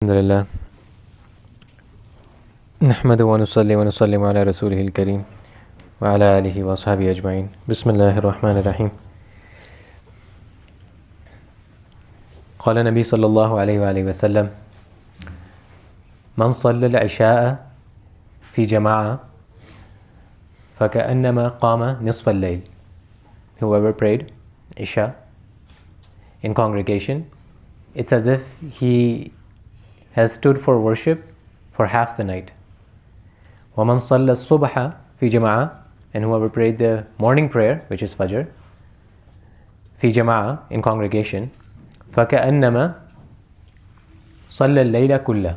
Alhamdulillah. نحمده ونصلي ونسلم على رسوله الكريم وعلى آله وصحبه أجمعين. بسم الله الرحمن الرحيم. قال النبي صلى الله عليه وآله وسلم: من صلى العشاء في جماعة فكأنما قام نصف الليل. Whoever prayed Isha in congregation, it's as if he has stood for worship for half the night. وَمَنْ صَلَّى الصُّبْحَ فِي جَمَاعَةٍ, and whoever prayed the morning prayer, which is Fajr, فِي جَمَاعَةٍ, in congregation, فَكَأَنَّمَا صَلَّى اللَّيْلَ كُلَّهُ.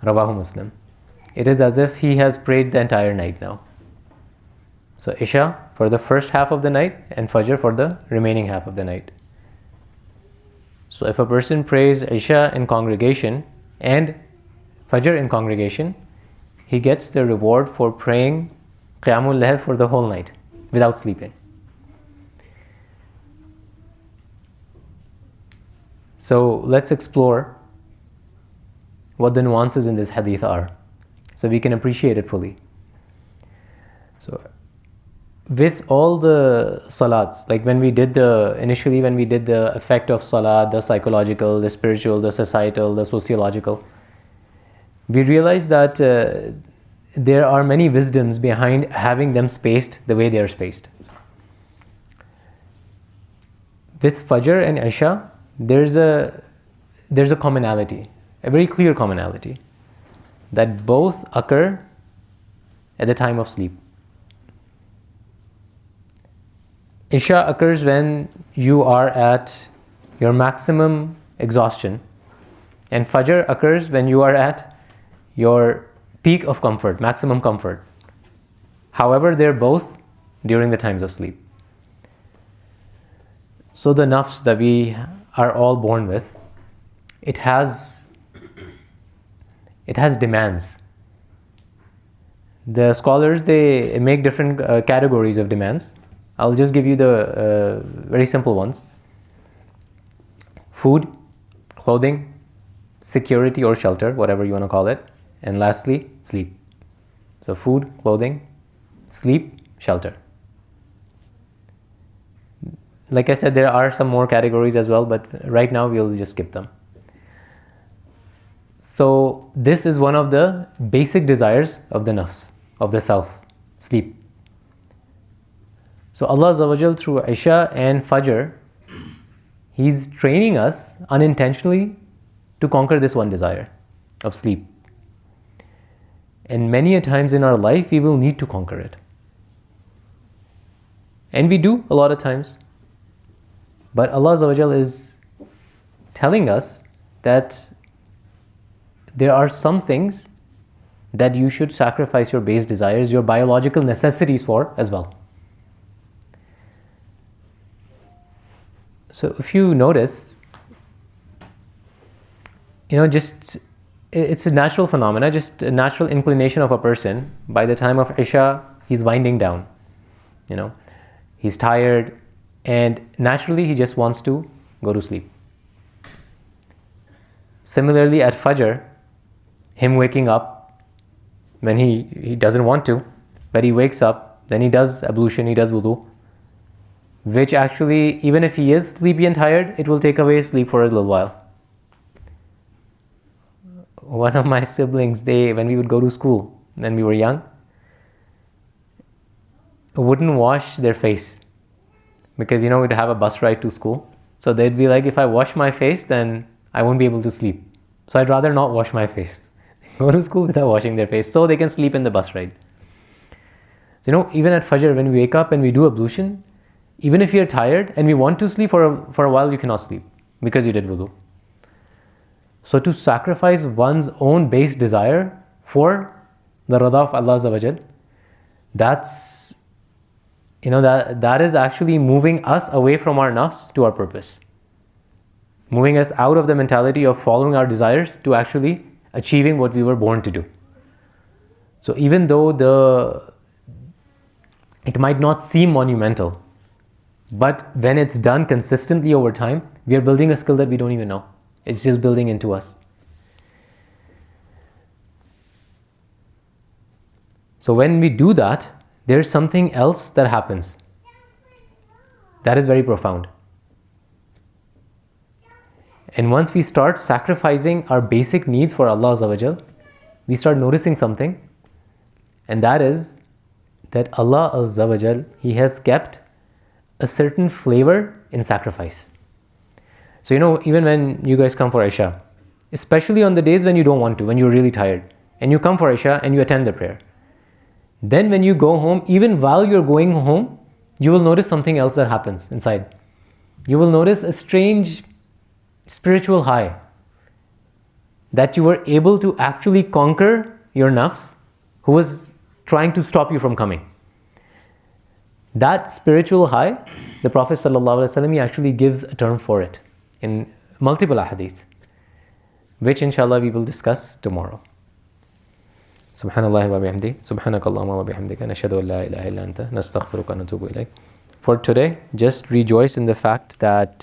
Rawahu Muslim. It is as if he has prayed the entire night now. So Isha for the first half of the night and Fajr for the remaining half of the night. So if a person prays Isha in congregation and Fajr in congregation, he gets the reward for praying Qiyamul Layl for the whole night without sleeping. So let's explore what the nuances in this hadith are, so we can appreciate it fully. So with all the salats, like initially when we did the effect of salat, the psychological, the spiritual, the societal, the sociological, we realized that there are many wisdoms behind having them spaced the way they are spaced. With Fajr and Isha, there's a commonality, a very clear commonality, that both occur at the time of sleep. Isha occurs when you are at your maximum exhaustion, and Fajr occurs when you are at your peak of comfort, maximum comfort. However, they're both during the times of sleep. So the nafs that we are all born with, it has demands. The scholars, they make different categories of demands. I'll just give you the very simple ones: food, clothing, security or shelter, whatever you want to call it, and lastly, sleep. So food, clothing, sleep, shelter. Like I said, there are some more categories as well, but right now we'll just skip them. So this is one of the basic desires of the nafs, of the self, sleep. So Allah Azza wa Jal, through Isha and Fajr, He's training us unintentionally to conquer this one desire of sleep. And many a times in our life, we will need to conquer it. And we do a lot of times. But Allah Azza wa Jal is telling us that there are some things that you should sacrifice your base desires, your biological necessities for as well. So if you notice, just it's a natural phenomena, just a natural inclination of a person. By the time of Isha, he's winding down. He's tired, and naturally he just wants to go to sleep. Similarly at Fajr, him waking up when he doesn't want to, but he wakes up, then he does ablution, he does wudu, which actually, even if he is sleepy and tired, it will take away his sleep for a little while. One of my siblings, when we would go to school, when we were young, wouldn't wash their face because, we'd have a bus ride to school. So they'd be like, if I wash my face, then I won't be able to sleep. So I'd rather not wash my face. Go to school without washing their face so they can sleep in the bus ride. So, even at Fajr, when we wake up and we do ablution, even if you're tired and we want to sleep for a while, you cannot sleep because you did wudu. So to sacrifice one's own base desire for the rada of Allah Azza wa Jal, that's, that is actually moving us away from our nafs to our purpose. Moving us out of the mentality of following our desires to actually achieving what we were born to do. So even though it might not seem monumental, but when it's done consistently over time, we are building a skill that we don't even know. It's just building into us. So when we do that, there's something else that happens. That is very profound. And once we start sacrificing our basic needs for Allah Azza wa Jal, we start noticing something. And that is that Allah Azza wa Jal, He has kept a certain flavor in sacrifice. So even when you guys come for Isha, especially on the days when you don't want to, when you're really tired, and you come for Isha and you attend the prayer, then when you go home, even while you're going home, you will notice something else that happens inside. You will notice a strange spiritual high, that you were able to actually conquer your nafs, who was trying to stop you from coming. That spiritual high, the Prophet ﷺ, he actually gives a term for it in multiple ahadith, which inshallah we will discuss tomorrow. Subhanallah wa bihamdi, subhanakallahumma wa bihamdika, nashhadu an la ilaha illa anta, nastaghfiruka wa natubu ilayk. For today, just rejoice in the fact that